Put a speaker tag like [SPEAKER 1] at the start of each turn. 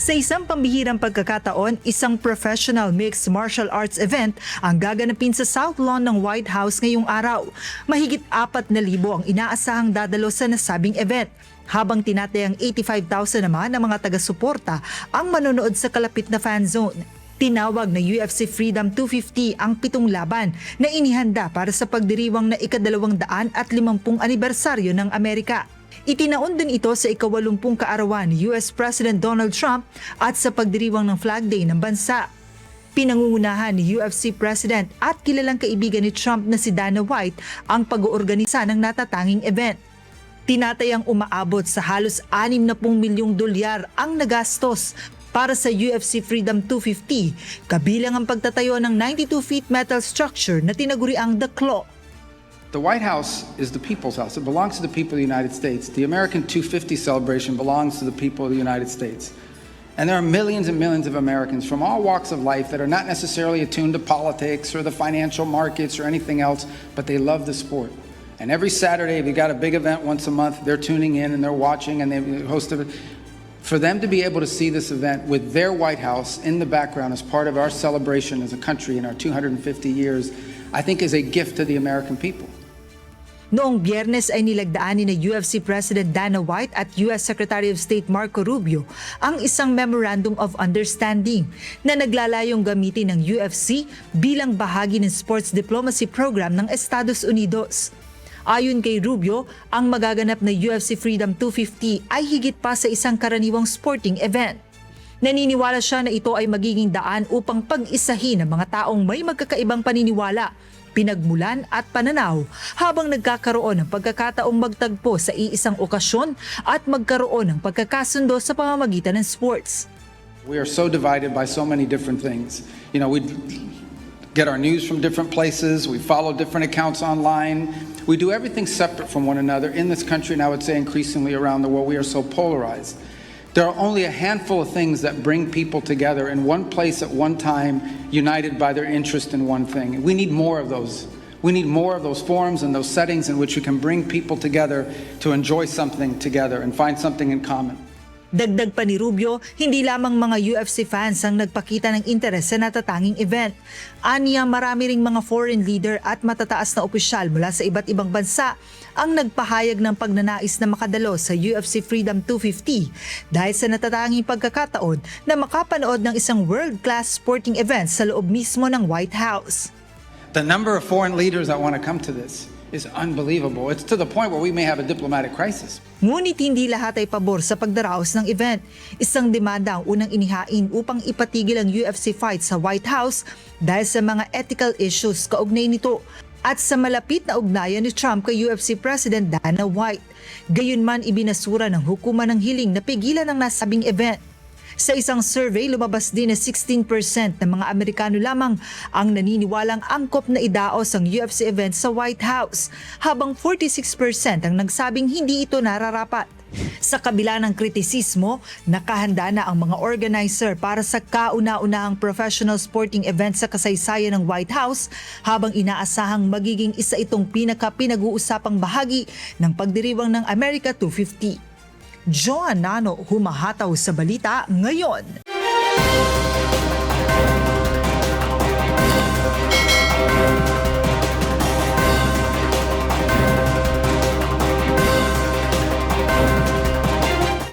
[SPEAKER 1] Sa isang pambihirang pagkakataon, isang professional mixed martial arts event ang gaganapin sa South Lawn ng White House ngayong araw. Mahigit 4,000 ang inaasahang dadalo sa nasabing event, habang tinatayang 85,000 naman ng mga taga-suporta ang manonood sa kalapit na fan zone. Tinawag na UFC Freedom 250 ang 7 laban na inihanda para sa pagdiriwang na ika-250 anibersaryo ng Amerika. Itinaon din ito sa ika-80 kaarawan ni US President Donald Trump at sa pagdiriwang ng Flag Day ng bansa. Pinangungunahan ni UFC President at kilalang kaibigan ni Trump na si Dana White ang pag-oorganisa ng natatanging event. Tinatayang umaabot sa halos $60 milyong ang nagastos para sa UFC Freedom 250, kabilang ang pagtatayo ng 92-feet metal structure na tinaguriang The Claw.
[SPEAKER 2] The White House is the people's house. It belongs to the people of the United States. The American 250 celebration belongs to the people of the United States. And there are millions and millions of Americans from all walks of life that are not necessarily attuned to politics or the financial markets or anything else, but they love the sport. And every Saturday, if you got a big event once a month, they're tuning in and they're watching and they host it. For them to be able to see this event with their White House in the background as part of our celebration as a country in our 250 years, I think is a gift to the American people.
[SPEAKER 1] Noong Biyernes ay nilagdaan ni UFC President Dana White at US Secretary of State Marco Rubio ang isang Memorandum of Understanding na naglalayong gamitin ng UFC bilang bahagi ng sports diplomacy program ng Estados Unidos. Ayon kay Rubio, ang magaganap na UFC Freedom 250 ay higit pa sa isang karaniwang sporting event. Naniniwala siya na ito ay magiging daan upang pag-isahin ang mga taong may magkakaibang paniniwala, pinagmulan at pananaw habang nagkakaroon ng pagkakataong magtagpo sa iisang okasyon at magkaroon ng pagkakasundo sa pamamagitan ng sports.
[SPEAKER 2] We are so divided by so many different things. You know, we get our news from different places, we follow different accounts online, we do everything separate from one another in this country, and I would say increasingly around the world. We are so polarized. There are only a handful of things that bring people together in one place at one time, united by their interest in one thing. We need more of those. We need more of those forums and those settings in which we can bring people together to enjoy something together and find something in common.
[SPEAKER 1] Dagdag pa ni Rubio, hindi lamang mga UFC fans ang nagpakita ng interes sa natatanging event. Aniya, marami ring mga foreign leader at matataas na opisyal mula sa iba't ibang bansa ang nagpahayag ng pagnanais na makadalo sa UFC Freedom 250 dahil sa natatanging pagkakataon na makapanood ng isang world-class sporting event sa loob mismo ng White House.
[SPEAKER 2] The number of foreign leaders that want to come to this is unbelievable. It's to the point where we may have a diplomatic crisis.
[SPEAKER 1] Ngunit hindi lahat ay pabor sa pagdaraos ng event. Isang demanda ang unang inihain upang ipatigil ang UFC fight sa White House dahil sa mga ethical issues kaugnay nito at sa malapit na ugnayan ni Trump kay UFC President Dana White. Gayunman, ibinasura ng hukuman ng hiling na pigilan ang nasabing event. Sa isang survey, lumabas din na 16% ng mga Amerikano lamang ang naniniwalang angkop na idaos ang UFC event sa White House, habang 46% ang nagsabing hindi ito nararapat. Sa kabila ng kritisismo, nakahanda na ang mga organizer para sa kauna-unahang professional sporting event sa kasaysayan ng White House, habang inaasahang magiging isa itong pinag-uusapang bahagi ng pagdiriwang ng America 250. Joan Nano, humahataw sa balita ngayon.